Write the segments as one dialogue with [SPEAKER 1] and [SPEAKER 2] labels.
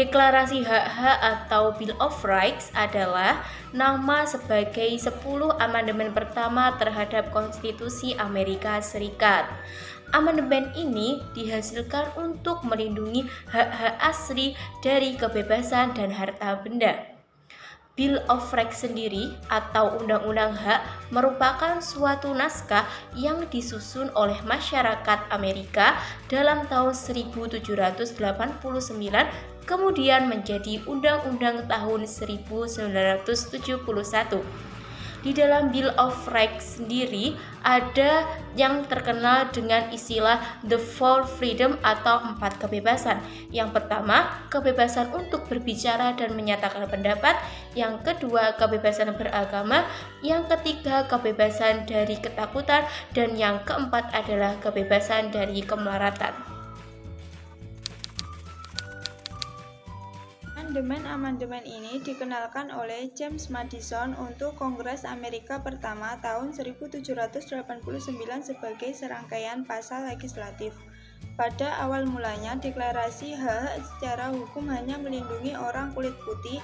[SPEAKER 1] Deklarasi Hak-Hak atau Bill of Rights adalah nama sebagai 10 amandemen pertama terhadap Konstitusi Amerika Serikat. Amandemen ini dihasilkan untuk melindungi hak-hak asli dari kebebasan dan harta benda. Bill of Rights sendiri atau Undang-Undang Hak merupakan suatu naskah yang disusun oleh masyarakat Amerika dalam tahun 1789 kemudian menjadi Undang-Undang tahun 1971. Di dalam Bill of Rights sendiri ada yang terkenal dengan istilah The Four Freedom atau 4 kebebasan. Yang pertama, kebebasan untuk berbicara dan menyatakan pendapat. Yang kedua, kebebasan beragama. Yang ketiga, kebebasan dari ketakutan. Dan yang keempat adalah kebebasan dari kemelaratan.
[SPEAKER 2] Amandemen ini dikenalkan oleh James Madison untuk Kongres Amerika pertama tahun 1789 sebagai serangkaian pasal legislatif. Pada awal mulanya, deklarasi hak secara hukum hanya melindungi orang kulit putih,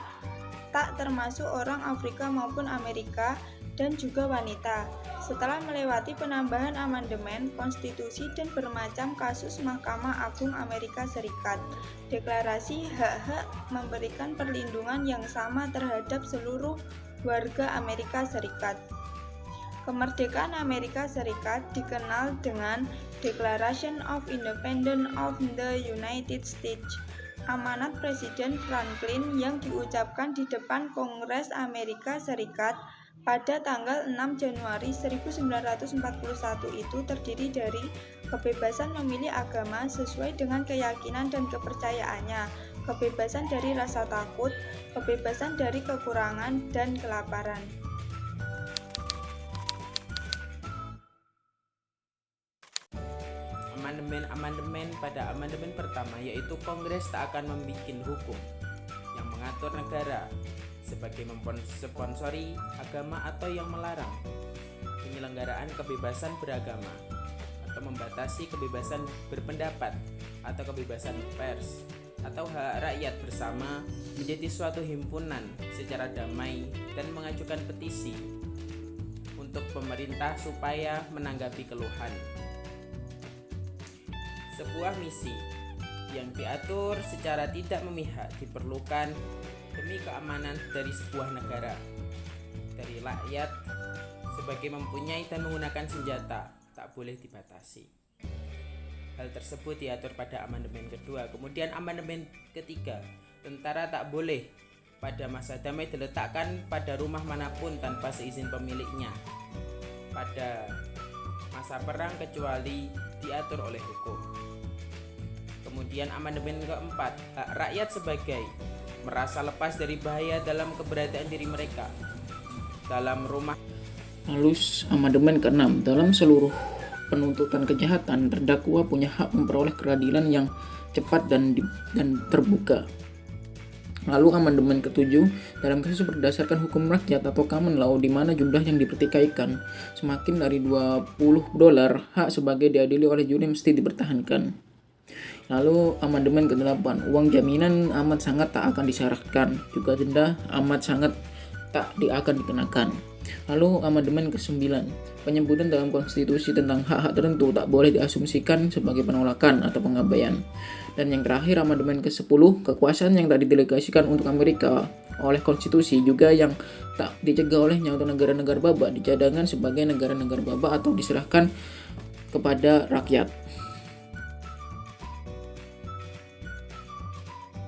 [SPEAKER 2] tak termasuk orang Afrika maupun Amerika, dan juga wanita. Setelah melewati penambahan amandemen, konstitusi, dan bermacam kasus Mahkamah Agung Amerika Serikat, deklarasi hak-hak memberikan perlindungan yang sama terhadap seluruh warga Amerika Serikat. Kemerdekaan Amerika Serikat dikenal dengan Declaration of Independence of the United States, amanat Presiden Franklin yang diucapkan di depan Kongres Amerika Serikat pada tanggal 6 Januari 1941 itu terdiri dari kebebasan memilih agama sesuai dengan keyakinan dan kepercayaannya, kebebasan dari rasa takut, kebebasan dari kekurangan dan kelaparan.
[SPEAKER 3] Amandemen pada amandemen pertama yaitu Kongres tak akan membuat hukum yang mengatur negara sebagai memsponsori agama atau yang melarang penyelenggaraan kebebasan beragama atau membatasi kebebasan berpendapat atau kebebasan pers atau hak rakyat bersama menjadi suatu himpunan secara damai dan mengajukan petisi untuk pemerintah supaya menanggapi keluhan. Sebuah misi yang diatur secara tidak memihak diperlukan demi keamanan dari sebuah negara, dari rakyat sebagai mempunyai dan menggunakan senjata tak boleh dibatasi. Hal tersebut diatur pada amandemen kedua. Kemudian amandemen ketiga, tentara tak boleh pada masa damai diletakkan pada rumah manapun tanpa seizin pemiliknya pada masa perang kecuali diatur oleh hukum. Kemudian amandemen keempat, hak rakyat sebagai merasa lepas dari bahaya dalam keberadaan diri mereka dalam rumah.
[SPEAKER 4] Lalu amandemen ke-6, dalam seluruh penuntutan kejahatan, terdakwa punya hak memperoleh keadilan yang cepat dan terbuka. Lalu amandemen ke-7, dalam kasus berdasarkan hukum rakyat atau common law di mana jumlah yang dipertikaikan semakin dari $20, hak sebagai diadili oleh juri mesti dipertahankan. Lalu amandemen ke-8, uang jaminan amat sangat tak akan disyaratkan, juga denda amat sangat tak akan dikenakan. Lalu amandemen ke-9, penyebutan dalam konstitusi tentang hak-hak tertentu tak boleh diasumsikan sebagai penolakan atau pengabaian. Dan yang terakhir amandemen ke-10, kekuasaan yang tak didelegasikan untuk Amerika oleh konstitusi juga yang tak dicegah olehnya untuk negara-negara baba dicadangkan sebagai negara-negara baba atau diserahkan kepada rakyat.